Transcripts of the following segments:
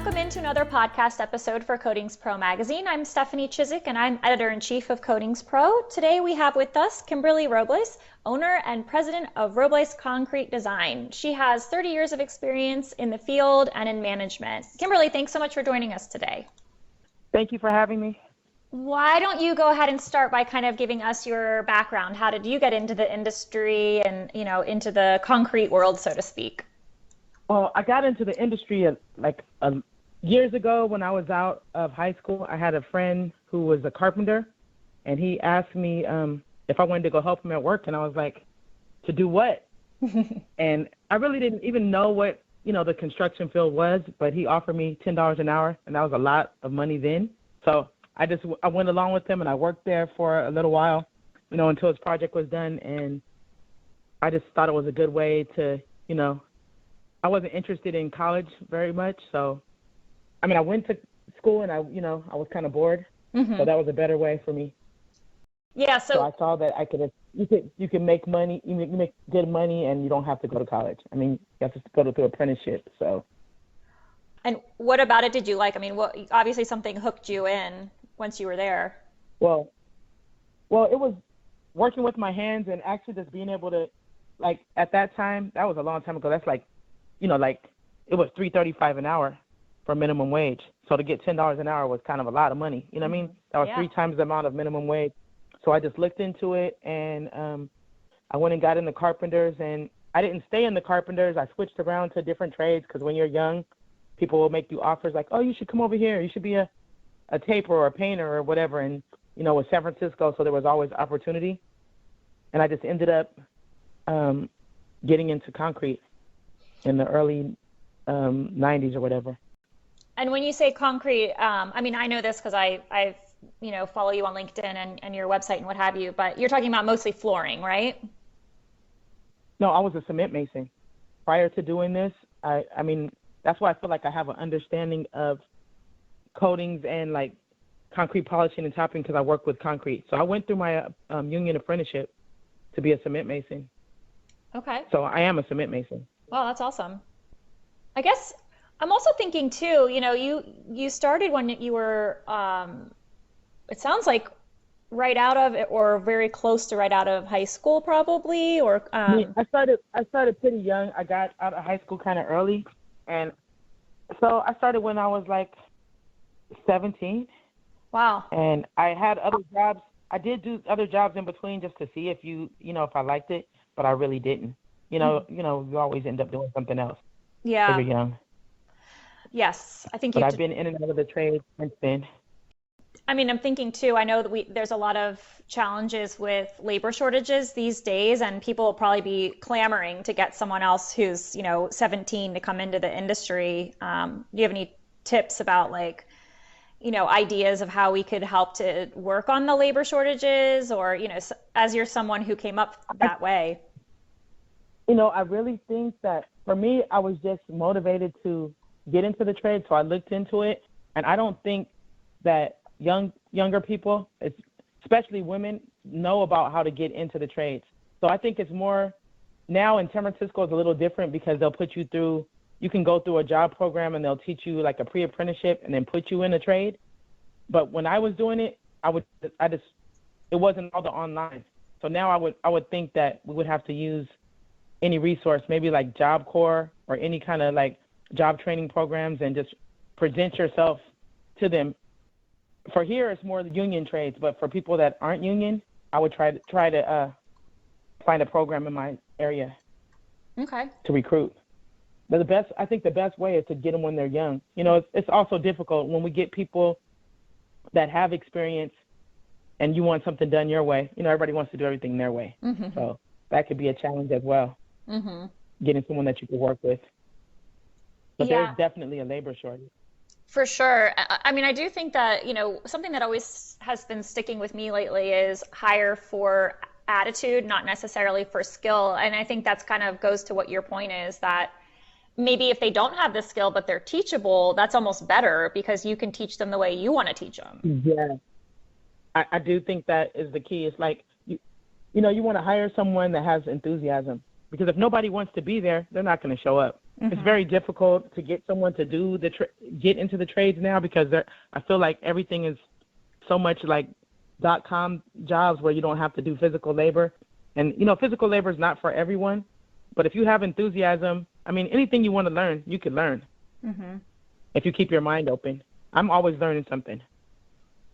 welcome into another podcast episode for Coatings Pro Magazine. I'm Stephanie Chizik, and I'm Editor-in-Chief of Coatings Pro. Today we have with us Kimberley Robles, owner and president of Robles Concrete Design. She has 30 years of experience in the field and in management. Kimberley, thanks so much for joining us today. Thank you for having me. Why don't you go ahead and start by kind of giving us your background? How did you get into the industry and, into the concrete world, so to speak? Well, I got into the industry years ago when I was out of high school. I had a friend who was a carpenter, and he asked me if I wanted to go help him at work, and I was like, to do what? And I really didn't even know what, the construction field was, but he offered me $10 an hour, and that was a lot of money then. So I went along with him, and I worked there for a little while, until his project was done, and I just thought it was a good way to, I wasn't interested in college very much, so I went to school and I was kind of bored, so that was a better way for me. Yeah. So I saw that you can make money, you make good money, and you don't have to go to college. You have to go through apprenticeship. So. And what about it did you like? Obviously something hooked you in once you were there. Well, it was working with my hands and actually just being able to, at that time, that was a long time ago. That's it was $3.35 an hour for minimum wage. So to get $10 an hour was kind of a lot of money. You know what I mean? That was 3 times the amount of minimum wage. So I just looked into it, and I went and got in the carpenters, and I didn't stay in the carpenters. I switched around to different trades because when you're young, people will make you offers like, oh, you should come over here. You should be a taper or a painter or whatever. And, with San Francisco, so there was always opportunity. And I just ended up getting into concrete in the early 90s or whatever. And when you say concrete, I know this because I follow you on LinkedIn and your website and what have you, but you're talking about mostly flooring, right? No, I was a cement mason. Prior to doing this, that's why I feel like I have an understanding of coatings and concrete polishing and topping because I work with concrete. So I went through my union apprenticeship to be a cement mason. Okay. So I am a cement mason. Well, that's awesome. I guess I'm also thinking too, you started when you were, it sounds like right out of it or very close to right out of high school probably, or. I started pretty young. I got out of high school kind of early. And so I started when I was 17. Wow. And I had other jobs. I did do other jobs in between just to see if I liked it, but I really didn't. You always end up doing something else. Yeah. When you're young. Yes, I think. But I've been in and out of the trade since then. I'm thinking too. I know that there's a lot of challenges with labor shortages these days, and people will probably be clamoring to get someone else who's 17 to come into the industry. Do you have any tips about ideas of how we could help to work on the labor shortages, or as you're someone who came up that way? I really think that for me, I was just motivated to get into the trade, so I looked into it, and I don't think that younger people, especially women, know about how to get into the trades. So I think it's more now in San Francisco is a little different because they'll put you through. You can go through a job program and they'll teach you a pre-apprenticeship and then put you in a trade. But when I was doing it, it wasn't all the online. So now I would think that we would have to use any resource, maybe Job Corps or any kind of job training programs, and just present yourself to them. For here, it's more the union trades, but for people that aren't union, I would try to find a program in my area. Okay. To recruit. But I think the best way is to get them when they're young. It's also difficult when we get people that have experience and you want something done your way. Everybody wants to do everything their way. Mm-hmm. So that could be a challenge as well. Mm-hmm. Getting someone that you can work with. But there's definitely a labor shortage. For sure. I do think that, something that always has been sticking with me lately is hire for attitude, not necessarily for skill. And I think that's kind of goes to what your point is, that maybe if they don't have the skill, but they're teachable, that's almost better because you can teach them the way you want to teach them. Yeah. I do think that is the key. It's you want to hire someone that has enthusiasm, because if nobody wants to be there, they're not going to show up. it's very difficult to get someone to do get into the trades now because I feel like everything is so much like .com jobs where you don't have to do physical labor. And, physical labor is not for everyone. But if you have enthusiasm, I mean, anything you want to learn, you can learn if you keep your mind open. I'm always learning something.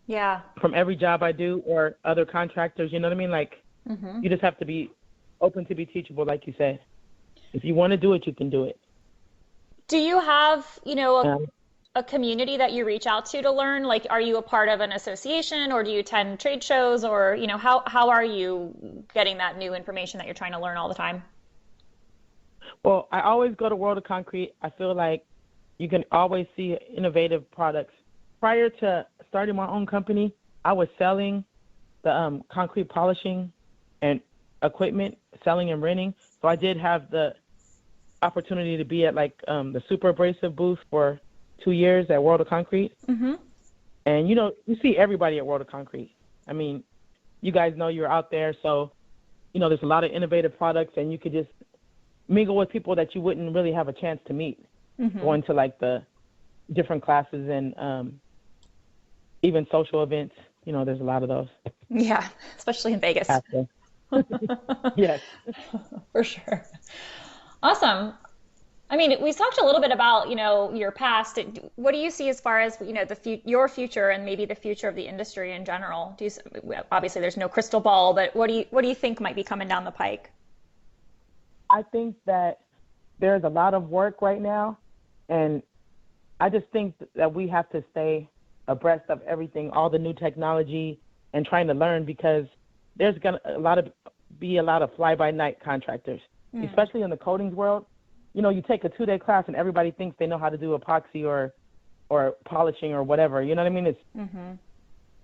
Yeah. From every job I do or other contractors, you know what I mean? Like, you just have to be open to be teachable, like you said. If you want to do it, you can do it. Do you have, a community that you reach out to learn? Like, are you a part of an association or do you attend trade shows or, how are you getting that new information that you're trying to learn all the time? Well, I always go to World of Concrete. I feel like you can always see innovative products. Prior to starting my own company, I was selling the concrete polishing and equipment, selling and renting. So I did have the opportunity to be at the super abrasive booth for 2 years at World of Concrete. And you see everybody at World of Concrete. I mean, you guys know you're out there, so there's a lot of innovative products, and you could just mingle with people that you wouldn't really have a chance to meet. Going to the different classes and even social events. There's a lot of those. Yeah, especially in Vegas. Yes. For sure. Awesome. I mean, we talked a little bit about, your past. What do you see as far as, your future and maybe the future of the industry in general? Obviously, there's no crystal ball, but what do you think might be coming down the pike? I think that there's a lot of work right now, and I just think that we have to stay abreast of everything, all the new technology, and trying to learn because there's going to be a lot of fly-by-night contractors, especially in the coatings world. You take a 2-day class and everybody thinks they know how to do epoxy or polishing or whatever. You know what I mean?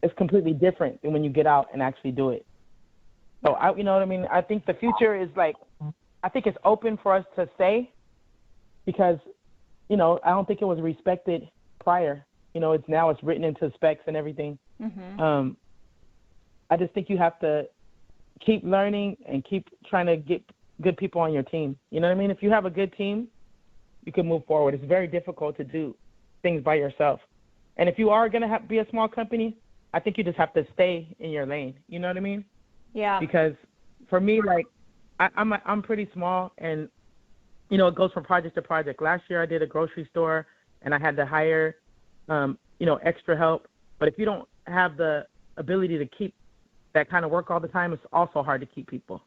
It's completely different than when you get out and actually do it. So you know what I mean? I think the future is I think it's open for us to say because, I don't think it was respected prior. It's written into specs and everything. I just think you have to keep learning and keep trying to get good people on your team. You know what I mean? If you have a good team, you can move forward. It's very difficult to do things by yourself. And if you are going to be a small company, I think you just have to stay in your lane. You know what I mean? Yeah. Because for me, I'm pretty small and, it goes from project to project. Last year I did a grocery store and I had to hire, extra help. But if you don't have the ability to keep that kind of work all the time, it's also hard to keep people.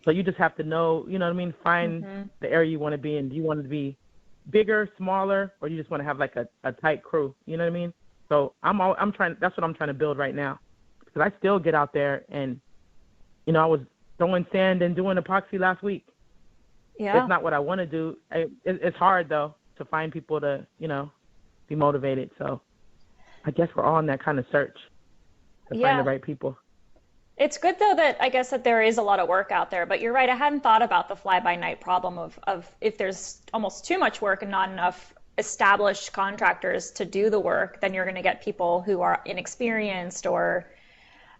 So you just have to know, you know what I mean, find the area you want to be in. Do you want to be bigger, smaller, or do you just want to have a tight crew? You know what I mean? So that's what I'm trying to build right now. Because I still get out there and, I was throwing sand and doing epoxy last week. Yeah. It's not what I want to do. It's hard, though, to find people to, be motivated. So I guess we're all in that kind of search to find the right people. It's good, though, that I guess that there is a lot of work out there. But you're right. I hadn't thought about the fly-by-night problem of if there's almost too much work and not enough established contractors to do the work, then you're going to get people who are inexperienced or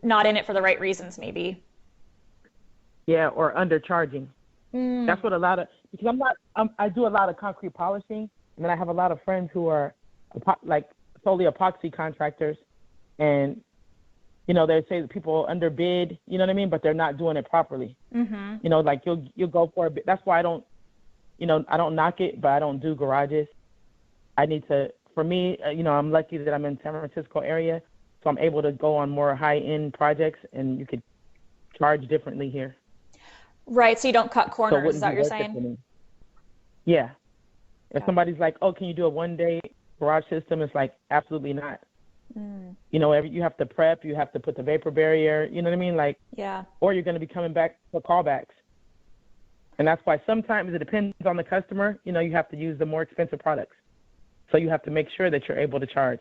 not in it for the right reasons, maybe. Yeah, or undercharging. That's what because I do a lot of concrete polishing, and then I have a lot of friends who are solely epoxy contractors, and they say that people underbid, you know what I mean, but they're not doing it properly. You'll go for a bit. That's why I don't knock it, but I don't do garages. I need to. For me, I'm lucky that I'm in San Francisco area, so I'm able to go on more high-end projects, and you could charge differently here. Right, so you don't cut corners, is that what you're saying? Yeah. If somebody's like, oh, can you do a 1-day garage system? It's like, absolutely not. You have to prep, you have to put the vapor barrier, you know what I mean? Or you're going to be coming back for callbacks. And that's why sometimes it depends on the customer. You have to use the more expensive products. So you have to make sure that you're able to charge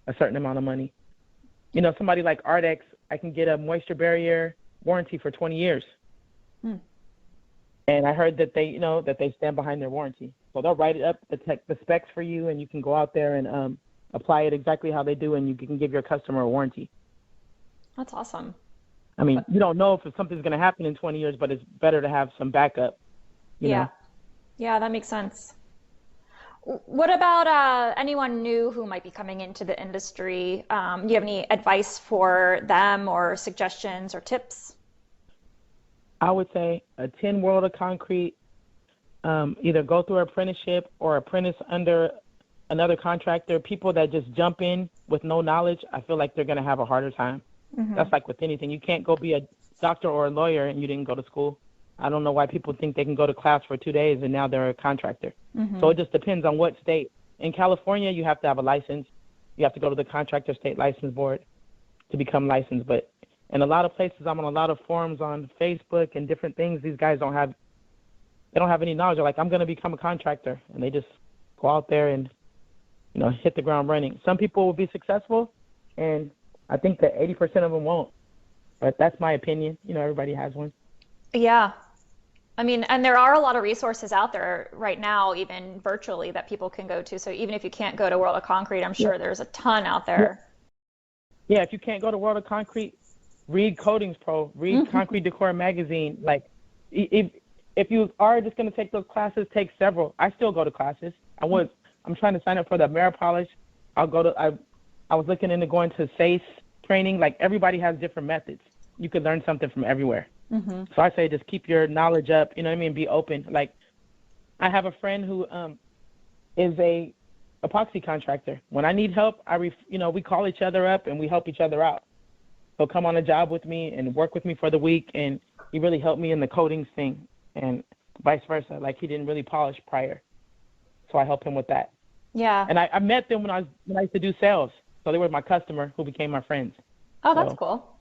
a certain amount of money. Somebody like Ardex, I can get a moisture barrier warranty for 20 years. And I heard that they stand behind their warranty. So they'll write it up, the specs for you, and you can go out there and apply it exactly how they do, and you can give your customer a warranty. That's awesome. I mean, you don't know if something's going to happen in 20 years, but it's better to have some backup. You know? Yeah, that makes sense. What about anyone new who might be coming into the industry? Do you have any advice for them or suggestions or tips? I would say attend World of Concrete, either go through apprenticeship or apprentice under another contractor. People that just jump in with no knowledge, I feel like they're going to have a harder time. Hmm. That's like with anything. You can't go be a doctor or a lawyer and you didn't go to school. I don't know why people think they can go to class for 2 days and now they're a contractor. So Hmm. it just depends on what state. In California, you have to have a license. You have to go to the contractor state license board to become licensed. But in a lot of places, I'm on a lot of forums on Facebook and different things. These guys don't have any knowledge. They're like, I'm going to become a contractor, and they just go out there and hit the ground running. Some people will be successful, and I think that 80% of them won't. But that's my opinion. Everybody has one. Yeah. I mean, and there are a lot of resources out there right now, even virtually, that people can go to. So even if you can't go to World of Concrete, I'm Yeah, sure there's a ton out yeah, there. yeah. If you can't go to World of Concrete, read Coatings Pro, read Hmm. Concrete Decor magazine. Like, if if you are just going to take those classes, take several. I still go to classes. I'm trying to sign up for the Ameripolish. I was looking into going to SACE training. Like, everybody has different methods. You could learn something from everywhere. Hmm. So I say just keep your knowledge up. You know what I mean? Be open. Like, I have a friend who is a epoxy contractor. When I need help, we call each other up and we help each other out. He'll come on a job with me and work with me for the week, and he really helped me in the coatings thing, and vice versa. Like, he didn't really polish prior, so I helped him with that. Yeah. And I met them when I used to do sales, so they were my customer who became my friends. Oh, that's So cool.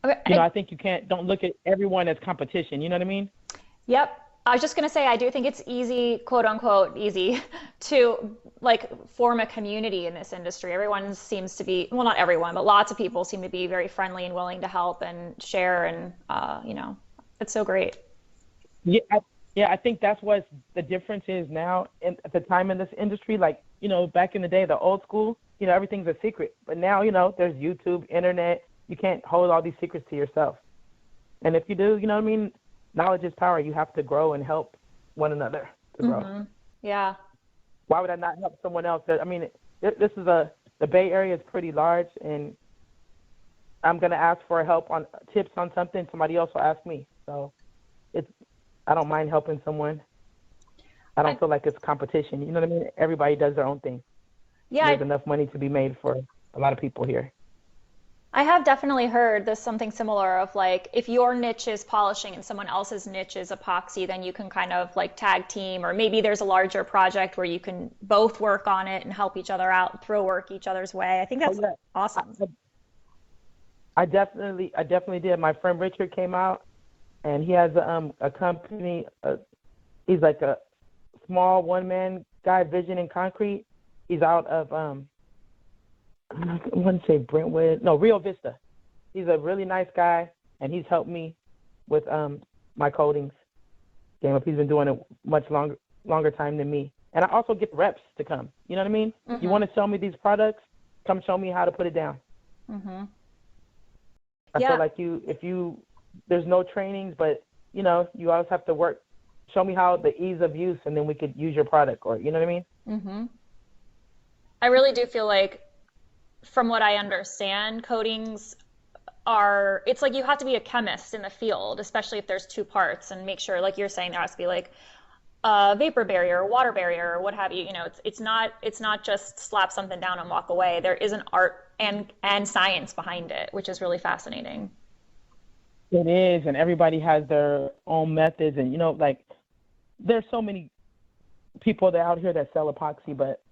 Okay. I think don't look at everyone as competition. You know what I mean? Yep. I was just going to say, I do think it's easy, quote unquote, easy to like form a community in this industry. Everyone seems to be, well, not everyone, but lots of people seem to be very friendly and willing to help and share. And, it's so great. Yeah, I think that's what the difference is now. At the time in this industry, like, back in the day, the old school, everything's a secret. But now, there's YouTube, internet. You can't hold all these secrets to yourself. And if you do, you know what I mean? Knowledge is power. You have to grow and help one another to grow. Hmm. Yeah. Why would I not help someone else? I mean, the Bay Area is pretty large, and I'm gonna ask for help on tips on something. Somebody else will ask me. So it's I don't mind helping someone. I I, don't feel like it's competition. You know what I mean? Everybody does their own thing, yeah, and there's enough money to be made for a lot of people here. I have definitely heard there's something similar of like if your niche is polishing and someone else's niche is epoxy, then you can kind of like tag team, or maybe there's a larger project where you can both work on it and help each other out, throw work each other's way. I think Oh that's yeah, awesome. I definitely did. My friend Richard came out, and he has a company. He's like a small one man guy, Vision in Concrete. He's out of I want to say Brentwood, no, Rio Vista. He's a really nice guy, and he's helped me with my coatings game up. He's been doing it much longer time than me, and I also get reps to come. You know what I mean? You Hmm. want to sell me these products? Come show me how to put it down. Hmm. I feel Yeah. like there's no trainings, but you always have to work. Show me how the ease of use, and then we could use your product, or you know what I mean? Hmm. I really do feel like, from what I understand, coatings are, it's like you have to be a chemist in the field, especially if there's two parts, and make sure, like you're saying, there has to be like a vapor barrier, water barrier, or what have you. It's not just slap something down and walk away. There is an art and science behind it, which is really fascinating. It is, and everybody has their own methods, and like there's so many people that out here that sell epoxy, but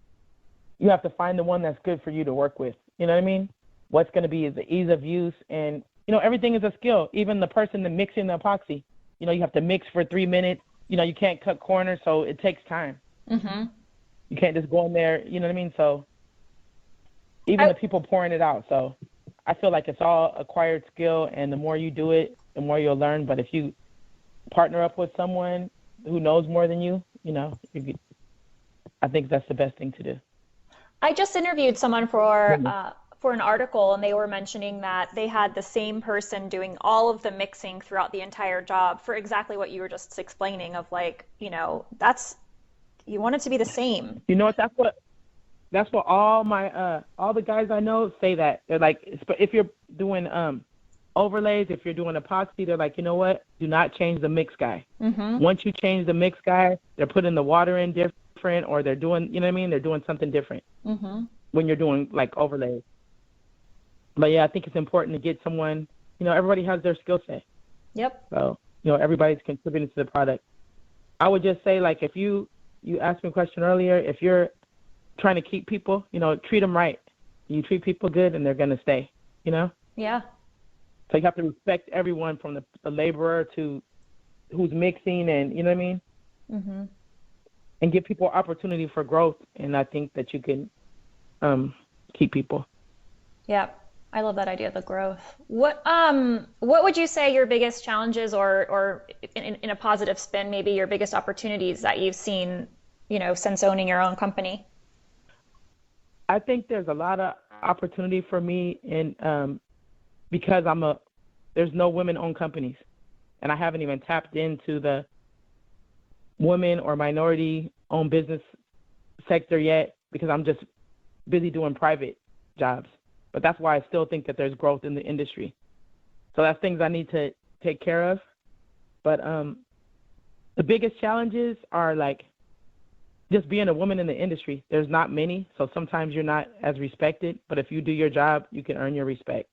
you have to find the one that's good for you to work with. You know what I mean? What's going to be the ease of use, and everything is a skill. Even the person that mixing the epoxy, you have to mix for 3 minutes. You can't cut corners, so it takes time. Hmm. You can't just go in there. You know what I mean? So even I, the people pouring it out. So I feel like it's all acquired skill, and the more you do it, the more you'll learn. But if you partner up with someone who knows more than you, I think that's the best thing to do. I just interviewed someone for Mhm. for an article and they were mentioning that they had the same person doing all of the mixing throughout the entire job for exactly what you were just explaining of like, that's you want it to be the same. You know what? That's what all the guys I know say that. They're like, if you're doing overlays, if you're doing epoxy, they're like, you know what? Do not change the mix guy. Once you change the mix guy, they're putting the water in different, or they're doing, you know what I mean? They're doing something different when you're doing like overlays. But yeah, I think it's important to get someone, everybody has their skill set. Yep. So, everybody's contributing to the product. I would just say, like, if you asked me a question earlier, if you're trying to keep people, treat them right. You treat people good and they're going to stay, Yeah. So you have to respect everyone from the laborer to who's mixing, and you know what I mean? And give people opportunity for growth. And I think that you can keep people. Yeah. I love that idea of the growth. What would you say your biggest challenges or in a positive spin, maybe your biggest opportunities that you've seen, since owning your own company? I think there's a lot of opportunity for me because there's no women-owned companies, and I haven't even tapped into the women or minority-owned business sector yet because I'm just busy doing private jobs. But that's why I still think that there's growth in the industry. So that's things I need to take care of. But the biggest challenges are like just being a woman in the industry. There's not many, so sometimes you're not as respected. But if you do your job, you can earn your respect.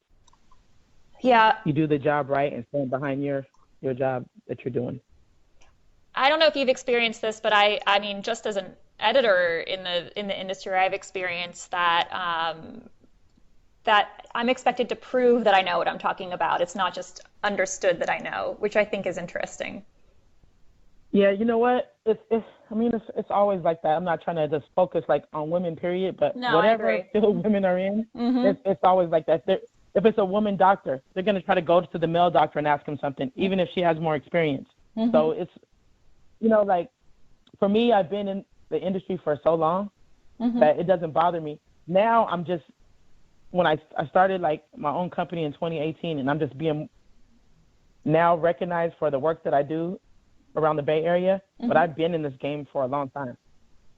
Yeah. You do the job right and stand behind your job that you're doing. I don't know if you've experienced this, but I mean, just as an editor in the industry, I've experienced that that I'm expected to prove that I know what I'm talking about. It's not just understood that I know, which I think is interesting. Yeah, you know what? It's always like that. I'm not trying to just focus like on women, period, but No, I whatever agree. field women are in, it's always like that. If it's a woman doctor, they're going to try to go to the male doctor and ask him something, even if she has more experience. So it's, like for me, I've been in the industry for so long that it doesn't bother me. Now I'm just, when I started like my own company in 2018, and I'm just being now recognized for the work that I do around the Bay Area, but I've been in this game for a long time.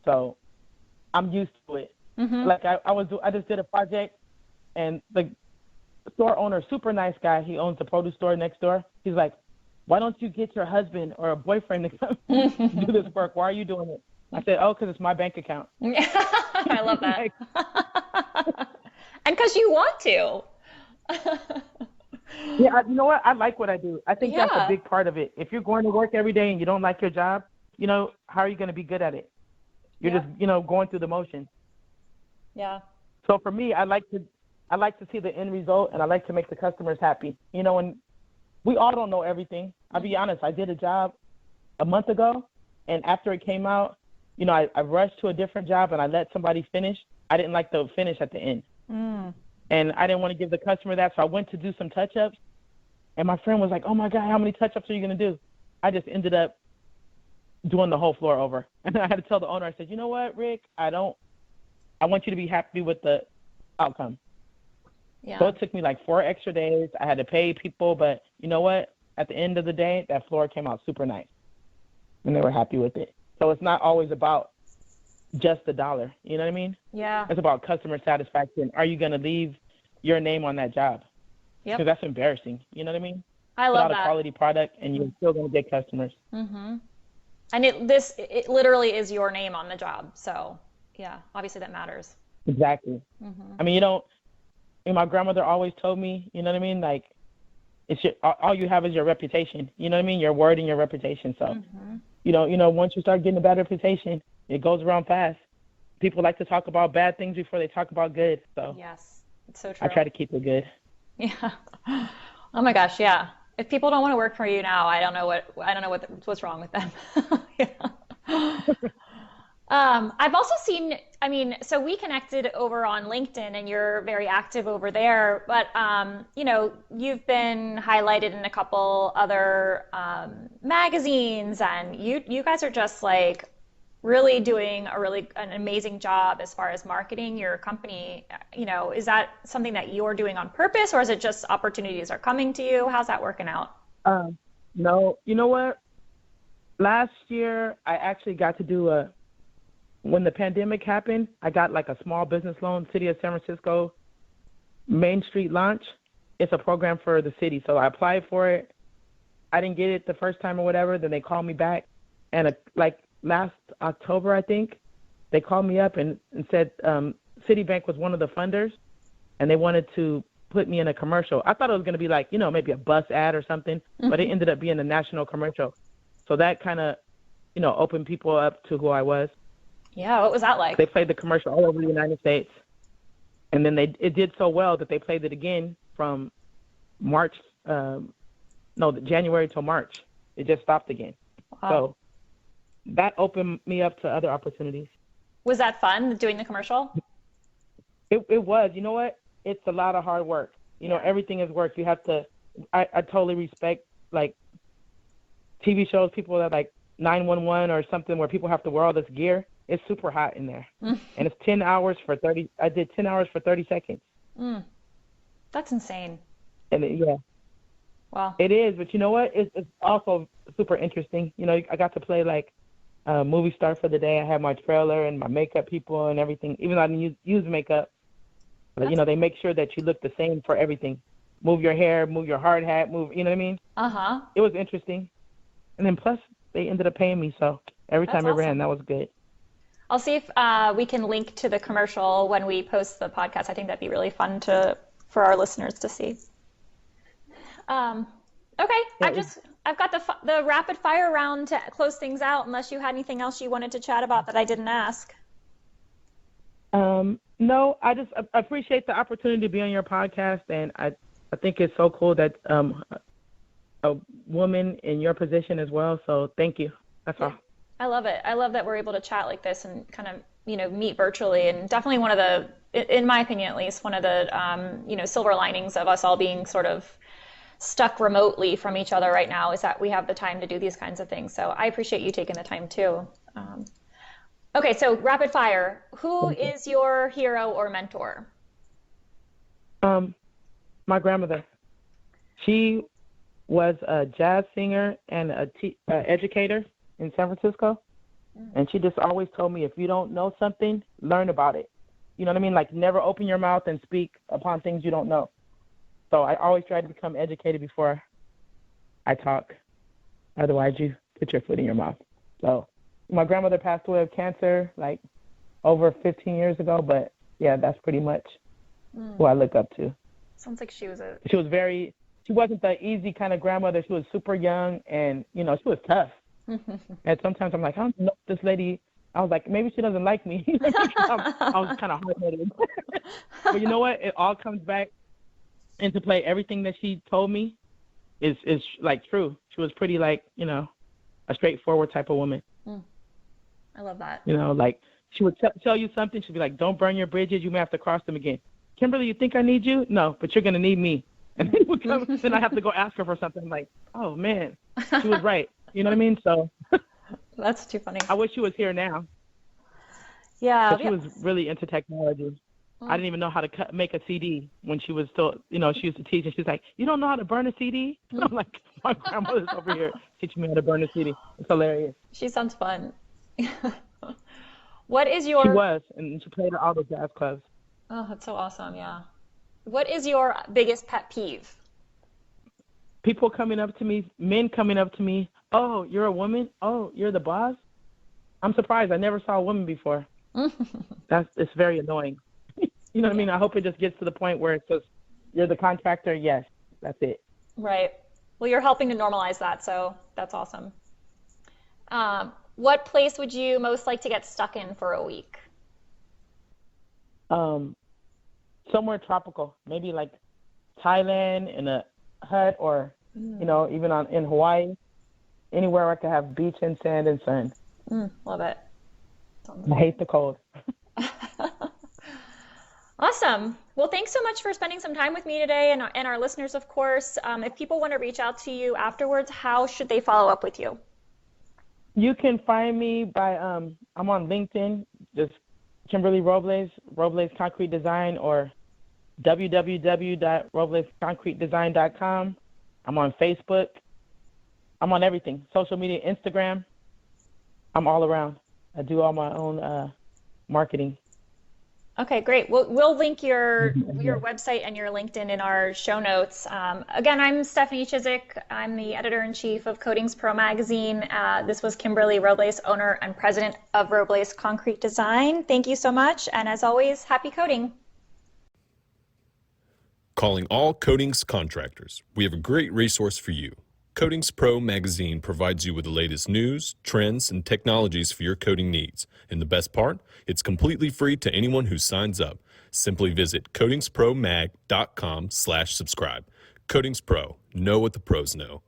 So I'm used to it. Like I just did a project, and the store owner, super nice guy, he owns the produce store next door. He's like, why don't you get your husband or a boyfriend to come do this work? Why are you doing it? I said, oh, because it's my bank account. I love that. Like, and because you want to. yeah, you know what? I like what I do. I think that's a Yeah. big part of it. If you're going to work every day and you don't like your job, how are you going to be good at it? You're Yeah. just, going through the motions. Yeah. So for me, I like to see the end result, and I like to make the customers happy. And we all don't know everything. I'll be honest. I did a job a month ago, and after it came out, I rushed to a different job and I let somebody finish. I didn't like the finish at the end. And I didn't want to give the customer that, so I went to do some touch-ups. And my friend was like, oh, my God, how many touch-ups are you going to do? I just ended up doing the whole floor over. And I had to tell the owner, I said, you know what, Rick, I want you to be happy with the outcome. Yeah. So it took me like 4 extra days. I had to pay people, but you know what? At the end of the day, that floor came out super nice, and they were happy with it. So it's not always about just the dollar. You know what I mean? Yeah. It's about customer satisfaction. Are you going to leave your name on that job? Yep. Because that's embarrassing. You know what I mean? I Put love out a that. quality product, and you're still going to get customers. And it literally is your name on the job. So yeah, obviously that matters. Exactly. I mean, my grandmother always told me, you know what I mean? Like, all you have is your reputation. You know what I mean? Your word and your reputation. So, once you start getting a bad reputation, it goes around fast. People like to talk about bad things before they talk about good. So Yes, it's so I true. try to keep it good. Yeah. Oh my gosh, yeah. If people don't want to work for you now, I don't know what's wrong with them. Yeah. I've also seen, I mean, so we connected over on LinkedIn and you're very active over there, but you've been highlighted in a couple other magazines and you guys are just like really doing an amazing job as far as marketing your company. Is that something that you're doing on purpose, or is it just opportunities are coming to you? How's that working out? Um, no, you know what? Last year, I actually got to do when the pandemic happened, I got like a small business loan, City of San Francisco Main Street Launch. It's a program for the city. So I applied for it. I didn't get it the first time or whatever. Then they called me back. And like last October, I think, they called me up and said Citibank was one of the funders and they wanted to put me in a commercial. I thought it was going to be like, maybe a bus ad or something, but it ended up being a national commercial. So that kind of, opened people up to who I was. Yeah, what was that like? They played the commercial all over the United States. And then it did so well that they played it again from January till March. It just stopped again. Wow. So that opened me up to other opportunities. Was that fun doing the commercial? It was. You know what? It's a lot of hard work. Everything is work. You have to, I totally respect like TV shows, people that like 911 or something where people have to wear all this gear. It's super hot in there. And it's 10 hours for 30. I did 10 hours for 30 seconds. That's insane. And yeah. Wow. It is, but you know what? It's also super interesting. I got to play like a movie star for the day. I had my trailer and my makeup people and everything, even though I didn't use makeup. But, they make sure that you look the same for everything. Move your hair, move your hard hat, you know what I mean? Uh-huh. It was interesting. And then plus, they ended up paying me, so every time I ran, that was good. I'll see if we can link to the commercial when we post the podcast. I think that'd be really fun for our listeners to see. Okay, Yeah, I've got the rapid fire round to close things out, unless you had anything else you wanted to chat about that I didn't ask. No, I appreciate the opportunity to be on your podcast, and I think it's so cool that a woman in your position as well. So thank you. That's all. I love it. I love that we're able to chat like this and kind of, meet virtually. And definitely one of the, in my opinion at least, one of the, silver linings of us all being sort of stuck remotely from each other right now is that we have the time to do these kinds of things. So I appreciate you taking the time too. Okay, so rapid fire. Who is your hero or mentor? My grandmother. She was a jazz singer and a educator in San Francisco. And she just always told me, if you don't know something, learn about it. You know what I mean? Like, never open your mouth and speak upon things you don't know. So I always try to become educated before I talk. Otherwise, you put your foot in your mouth. So my grandmother passed away of cancer like over 15 years ago. But, yeah, that's pretty much who I look up to. Sounds like she wasn't the easy kind of grandmother. She was super young and, she was tough. And sometimes I'm like, I don't know this lady. I was like, maybe she doesn't like me. I was kind of hard-headed. But you know what? It all comes back into play. Everything that she told me is like true. She was pretty like, a straightforward type of woman. I love that. Like she would tell you something. She'd be like, don't burn your bridges. You may have to cross them again. Kimberly, you think I need you? No, but you're going to need me. And then I have to go ask her for something. I'm like, oh, man, she was right. You know what I mean? So that's too funny. I wish she was here now. Yeah. She was really into technology. I didn't even know how to make a CD when she was still, she used to teach. And she's like, you don't know how to burn a CD? And I'm like, my grandmother's over here teaching me how to burn a CD. It's hilarious. She sounds fun. What is your... She was, and she played at all the jazz clubs. Oh, that's so awesome, yeah. What is your biggest pet peeve? People coming up to me, men coming up to me, oh, you're a woman? Oh, you're the boss? I'm surprised. I never saw a woman before. It's very annoying. You know what I mean? I hope it just gets to the point where it's just, you're the contractor? Yes, that's it. Right. Well, you're helping to normalize that, so that's awesome. What place would you most like to get stuck in for a week? Somewhere tropical, maybe like Thailand in a hut, or even in Hawaii, anywhere I could have beach and sand and sun. Love it. I hate the cold. Awesome. Well, thanks so much for spending some time with me today, and our listeners, of course. If people want to reach out to you afterwards, how should they follow up with you? You can find me by I'm on LinkedIn, just Kimberley Robles, Robles Concrete Design, or www.roblesconcretedesign.com. I'm on Facebook. I'm on everything, social media, Instagram. I'm all around. I do all my own marketing. Okay, great. We'll link your website and your LinkedIn in our show notes. Again, I'm Stephanie Chiswick. I'm the editor-in-chief of Coatings Pro magazine. This was Kimberley Robles, owner and president of Robles Concrete Design. Thank you so much, and as always, happy coating. Calling all coatings contractors. We have a great resource for you. Coatings Pro magazine provides you with the latest news, trends, and technologies for your coating needs. And the best part, it's completely free to anyone who signs up. Simply visit coatingspromag.com/subscribe. Coatings Pro, know what the pros know.